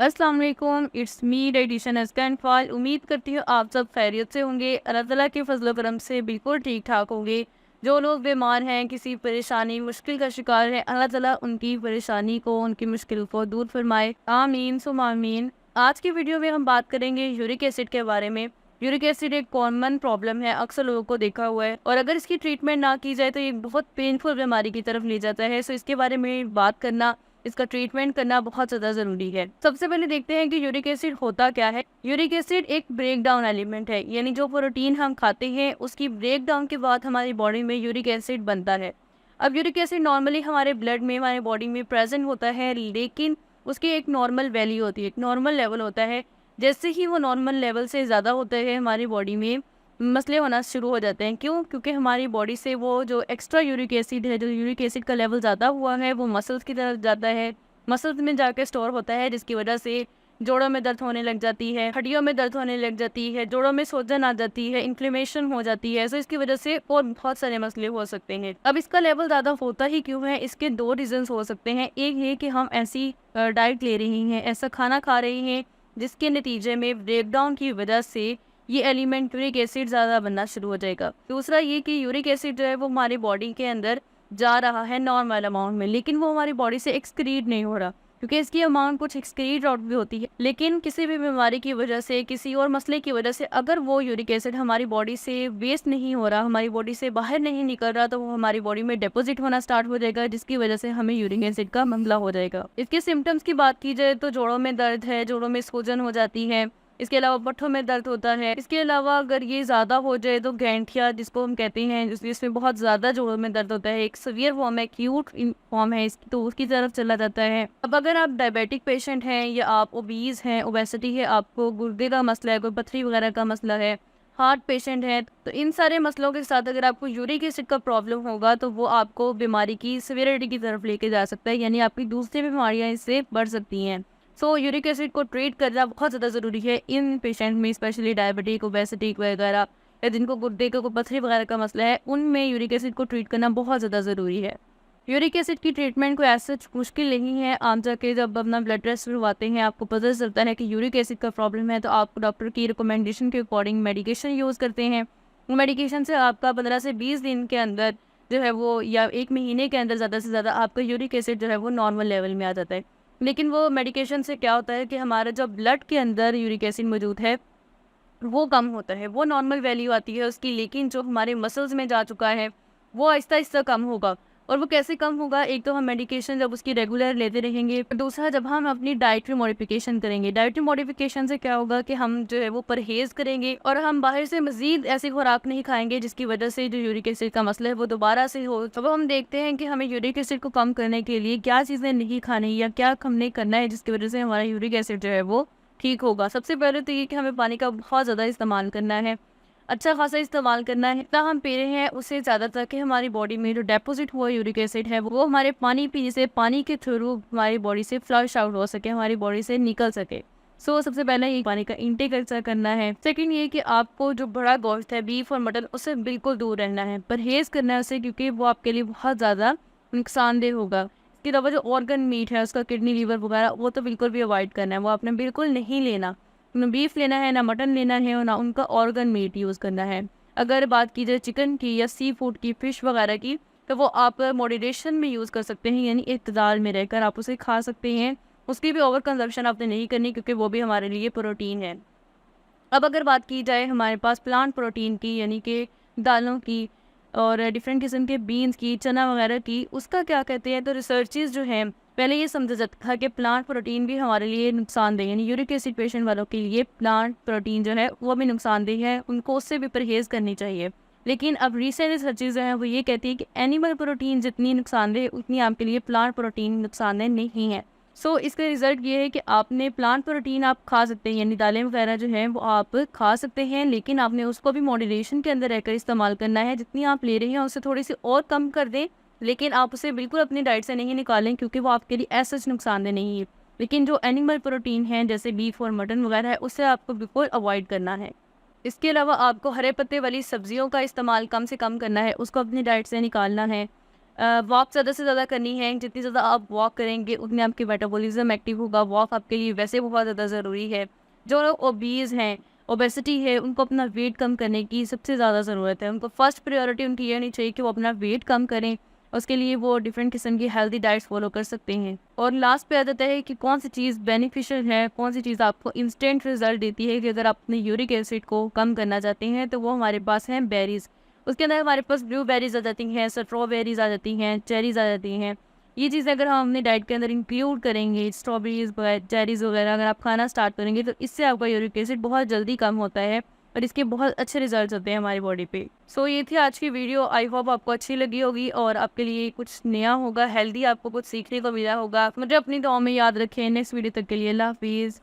अस्सलाम वालेकुम, it's me dietitian अस्कैन fall. उम्मीद करती हूँ आप सब खैरियत से होंगे। अल्लाह ताला के फजल करम से बिल्कुल ठीक ठाक होंगे। जो लोग बीमार हैं, किसी परेशानी मुश्किल का शिकार हैं, अल्लाह ताला उनकी परेशानी को, उनकी मुश्किल को दूर फरमाए। आमीन सुम आमीन। आज की वीडियो में हम बात करेंगे यूरिक एसिड के बारे में। यूरिक एसिड एक कॉमन प्रॉब्लम है, अक्सर लोगों को देखा हुआ है, और अगर इसकी ट्रीटमेंट ना की जाए तो ये बहुत पेनफुल बीमारी की तरफ ले जाता है। सो इसके बारे में बात करना, इसका ट्रीटमेंट करना बहुत ज़्यादा ज़रूरी है। सबसे पहले देखते हैं कि यूरिक एसिड होता क्या है। यूरिक एसिड एक ब्रेक डाउन एलिमेंट है, यानी जो प्रोटीन हम खाते हैं उसकी ब्रेक डाउन के बाद हमारी बॉडी में यूरिक एसिड बनता है। अब यूरिक एसिड नॉर्मली हमारे ब्लड में, हमारे बॉडी में प्रेजेंट होता है, लेकिन उसकी एक नॉर्मल वैल्यू होती है, एक नॉर्मल लेवल होता है। जैसे ही वो नॉर्मल लेवल से ज़्यादा होता है, हमारी बॉडी में मसले होना शुरू हो जाते हैं। क्यों? क्योंकि हमारी बॉडी से वो जो एक्स्ट्रा यूरिक एसिड है, जो यूरिक एसिड का लेवल ज़्यादा हुआ है, वो मसल्स की तरफ जाता है, मसल्स में जाकर स्टोर होता है, जिसकी वजह से जोड़ों में दर्द होने लग जाती है, हड्डियों में दर्द होने लग जाती है, जोड़ों में सूजन आ जाती है, इन्फ्लेमेशन हो जाती है। सो इसकी वजह से और बहुत सारे मसले हो सकते हैं। अब इसका लेवल ज़्यादा होता ही क्यों है? इसके दो रीजंस हो सकते हैं। एक ये कि हम ऐसी डाइट ले रही हैं, ऐसा खाना खा रही हैं जिसके नतीजे में ब्रेकडाउन की वजह से ये एलिमेंट यूरिक एसिड ज़्यादा बनना शुरू हो जाएगा। दूसरा ये कि यूरिक एसिड जो है वो हमारी बॉडी के अंदर जा रहा है नॉर्मल अमाउंट में, लेकिन वो हमारी बॉडी से एक्सक्रीट नहीं हो रहा, क्योंकि इसकी अमाउंट कुछ एक्सक्रीट आउट भी होती है। लेकिन किसी भी बीमारी की वजह से, किसी और मसले की वजह से अगर वो यूरिक एसिड हमारी बॉडी से वेस्ट नहीं हो रहा, हमारी बॉडी से बाहर नहीं निकल रहा, तो वो हमारी बॉडी में डिपॉजिट होना स्टार्ट हो जाएगा, जिसकी वजह से हमें यूरिक एसिड का मसला हो जाएगा। इसके सिम्टम्स की बात की जाए तो जोड़ों में दर्द है, जोड़ों में सूजन हो जाती है, इसके अलावा पट्ठों में दर्द होता है। इसके अलावा अगर ये ज़्यादा हो जाए तो गैंठिया, जिसको हम कहते हैं, जिसमें बहुत ज़्यादा जोड़ों में दर्द होता है, एक सीवियर फॉर्म है, एक्यूट फॉर्म है इसकी, तो उसकी तरफ चला जाता है। अब अगर आप डायबिटिक पेशेंट हैं या आप ओबीज हैं, ओबेसिटी है, आपको गुर्दे का मसला है, कोई पथरी वगैरह का मसला है, हार्ट पेशेंट है, तो इन सारे मसलों के साथ अगर आपको यूरिक एसिड का प्रॉब्लम होगा तो वो आपको बीमारी की सिवियरिटी की तरफ लेके जा सकता है, यानी आपकी दूसरी बीमारियां इससे बढ़ सकती हैं। सो यूरिक एसिड को ट्रीट करना बहुत ज़्यादा ज़रूरी है इन पेशेंट में, स्पेशली डायबिटिक, ओबेसिटी वगैरह, या जिनको गुर्दे का कोई पथरी वगैरह का मसला है, उनमें यूरिक एसिड को ट्रीट करना बहुत ज़्यादा ज़रूरी है। यूरिक एसिड की ट्रीटमेंट कोई ऐसा मुश्किल नहीं है। आप जाके जब अपना ब्लड टेस्ट करवाते हैं, आपको पता चलता है कि यूरिक एसिड का प्रॉब्लम है, तो आप डॉक्टर की रिकमेंडेशन के अकॉर्डिंग मेडिकेशन यूज़ करते हैं। वो मेडिकेशन से आपका 15 से 20 दिन के अंदर जो है वो, या 1 महीने के अंदर ज़्यादा से ज़्यादा आपका यूरिक एसिड जो है वो नॉर्मल लेवल में आ जाता है। लेकिन वो मेडिकेशन से क्या होता है कि हमारा जो ब्लड के अंदर यूरिक एसिड मौजूद है वो कम होता है, वो नॉर्मल वैल्यू आती है उसकी, लेकिन जो हमारे मसल्स में जा चुका है वो आहिस्ता आहिस्ता कम होगा। और वो कैसे कम होगा? एक तो हम मेडिकेशन जब उसकी रेगुलर लेते रहेंगे, दूसरा जब हम अपनी डाइटरी मॉडिफिकेशन करेंगे। डाइटरी मॉडिफिकेशन से क्या होगा कि हम जो है वो परहेज़ करेंगे और हम बाहर से मज़ीद ऐसी खुराक नहीं खाएंगे जिसकी वजह से जो यूरिक एसिड का मसला है वो दोबारा से हो। अब हम देखते हैं कि हमें यूरिक एसिड को कम करने के लिए क्या चीज़ें नहीं खानी या क्या हमने करना है जिसकी वजह से हमारा यूरिक एसिड जो है वो ठीक होगा। सबसे पहले तो ये कि हमें पानी का बहुत ज़्यादा इस्तेमाल करना है, अच्छा खासा इस्तेमाल करना है। जितना हम पी रहे हैं उससे ज़्यादा, ताकि हमारी बॉडी में जो डिपॉजिट हुआ यूरिक एसिड है वो हमारे पानी पीने से, पानी के थ्रू हमारी बॉडी से फ्लश आउट हो सके, हमारी बॉडी से निकल सके। सो सबसे पहले ये पानी का इंटेक अच्छा करना है। सेकंड ये कि आपको जो बड़ा गोश्त है, बीफ और मटन, उससे बिल्कुल दूर रहना है, परहेज़ करना है उससे, क्योंकि वो आपके लिए बहुत ज़्यादा नुकसानदेह होगा। इसके अलावा जो ऑर्गन मीट है, उसका किडनी, लीवर वगैरह, वो तो बिल्कुल भी अवॉइड करना है, वो आपने बिल्कुल नहीं लेना। ना बीफ लेना है, ना मटन लेना है, और ना उनका ऑर्गन मीट यूज़ करना है। अगर बात की जाए चिकन की या सी फूड की, फ़िश वगैरह की, तो वो आप मॉडरेशन में यूज़ कर सकते हैं, यानी इत्तेदाल में रहकर आप उसे खा सकते हैं। उसकी भी ओवर कंजप्शन आपने नहीं करनी, क्योंकि वो भी हमारे लिए प्रोटीन है। अब अगर बात की जाए हमारे पास प्लांट प्रोटीन की, यानी कि दालों की और डिफरेंट किस्म के बीन्स की, चना वगैरह की, उसका क्या कहते हैं? तो रिसर्चेस जो हैं, पहले ये समझा जाता था कि प्लांट प्रोटीन भी हमारे लिए नुकसानदेह, यानी यूरिक एसिड पेशेंट वालों के लिए प्लांट प्रोटीन जो है वो भी नुकसानदेह है, उनको उससे भी परहेज़ करनी चाहिए। लेकिन अब रिसेंट रिसर्चेस जो हैं वो ये कहती है कि एनिमल प्रोटीन जितनी नुकसानदेह, उतनी आपके लिए प्लांट प्रोटीन नुकसानदेह नहीं है। सो इसका रिज़ल्ट ये है कि आपने प्लांट प्रोटीन आप खा सकते हैं, यानी दालें वगैरह जो हैं वो आप खा सकते हैं, लेकिन आपने उसको भी मॉडरेशन के अंदर रहकर इस्तेमाल करना है। जितनी आप ले रहे हैं उससे थोड़ी सी और कम कर दें, लेकिन आप उसे बिल्कुल अपनी डाइट से नहीं निकालें, क्योंकि वो आपके लिए ऐसा नुकसानदेह नहीं है। लेकिन जो एनिमल प्रोटीन है, जैसे बीफ और मटन वगैरह है, उससे आपको बिल्कुल अवॉइड करना है। इसके अलावा आपको हरे पत्ते वाली सब्जियों का इस्तेमाल कम से कम करना है, उसको अपनी डाइट से निकालना है। वॉक ज़्यादा से ज़्यादा करनी है, जितनी ज़्यादा आप वॉक करेंगे उतनी आपकी मेटाबॉलिज्म एक्टिव होगा। वॉक आपके लिए वैसे बहुत ज़्यादा ज़रूरी है। जो लोग ओबीज़ हैं, ओबेसिटी है, उनको अपना वेट कम करने की सबसे ज़्यादा ज़रूरत है। उनको फर्स्ट प्रायोरिटी उनकी ये होनी चाहिए कि वो अपना वेट कम करें। उसके लिए वो डिफरेंट किस्म की हेल्दी डाइट्स फॉलो कर सकते हैं। और लास्ट पे आ जाता है कि कौन सी चीज़ बेनिफिशियल है, कौन सी चीज़ आपको इंस्टेंट रिजल्ट देती है कि अगर आप अपने यूरिक एसिड को कम करना चाहते हैं, तो वो हमारे पास हैं बेरीज़। उसके अंदर हमारे पास ब्लूबेरीज़ आ जाती हैं, स्ट्रॉबेरीज़ आ जाती हैं, चेरीज़ आ जाती हैं। ये चीज़ें अगर हम अपनी डाइट के अंदर इंक्लूड करेंगे, स्ट्रॉबेरीज़ चेरीज़ वगैरह अगर आप खाना स्टार्ट करेंगे, तो इससे आपका यूरिक एसिड बहुत जल्दी कम होता है और इसके बहुत अच्छे रिजल्ट्स होते हैं हमारी बॉडी पे। सो ये थी आज की वीडियो। आई होप आपको अच्छी लगी होगी और आपके लिए कुछ नया होगा, हेल्दी आपको कुछ सीखने को मिला होगा। मुझे अपनी दुआ में याद रखें। नेक्स्ट वीडियो तक के लिए अल्लाह हाफिज़।